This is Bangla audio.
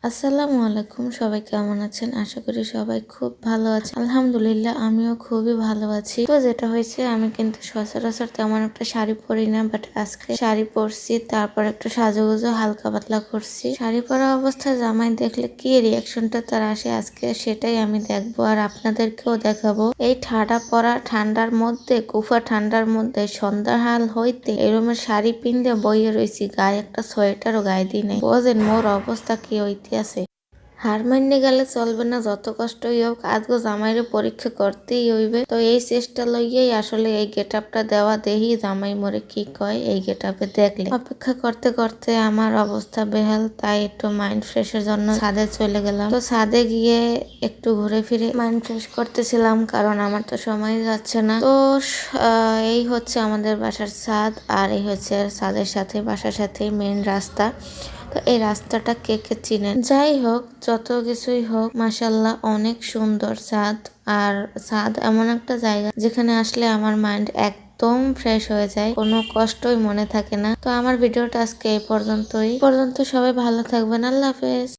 আসসালামু আলাইকুম, সবাই কেমন আছেন? আশা করি সবাই খুব ভালো আছে। আলহামদুলিল্লাহ আমিও খুবই ভালো আছি। তো যেটা হয়েছে, আমি কিন্তু সচরাচর তেমন একটা শাড়ি পরি না, বাট আজকে শাড়ি পরছি, তারপর একটু সাজুগুজু হালকা পাতলা করছি। শাড়ি পরা অবস্থায় জামাই দেখলে কি রিয়াকশনটা তার আসে, আজকে সেটাই আমি দেখবো আর আপনাদেরকেও দেখাবো। এই ঠান্ডার মধ্যে, কুফা ঠান্ডার মধ্যে সন্ধ্যার হাল হইতে এরমের শাড়ি পিন্দে বইয়ে রয়েছি, গায়ে একটা সোয়েটারও গায়ে দিই নাই। বোঝেন মোর অবস্থা কি হইতে আছে। হার মান্যে গেলে চলবে না, যত কষ্টই হোক আজগো জামাইরে পরীক্ষা করতেই হইবে। তো এই চেষ্টা লইয়াই আসলে এই গেট আপটা দেওয়া, দেহি জামাই মোরে কি কয় এই গেট আপে দেখলে। অপেক্ষা করতে করতে আমার অবস্থা বেহাল, তাই একটু মাইন্ড ফ্রেশের জন্য ছাদে চলে গেলাম। তো ছাদে গিয়ে একটু ঘুরে ফিরে মাইন্ড ফ্রেশ করতেছিলাম, কারণ আমার তো সময় যাচ্ছে না। তো এই হচ্ছে আমাদের বাসার ছাদ, আর এই হচ্ছে ছাদের সাথে বাসার সাথে মেইন রাস্তা। তো এই রাস্তাটা কে কে চিনেন? যাই হোক, যত কিছুই হোক, মাশাল্লাহ অনেক সুন্দর ছাদ। আর ছাদ এমন একটা জায়গা যেখানে আসলে আমার মাইন্ড একদম ফ্রেশ হয়ে যায়, কোনো কষ্টই মনে থাকে না। তো আমার ভিডিওটা আজকে এই পর্যন্তই। সবাই ভালো থাকবেন, আল্লাহ হাফেজ।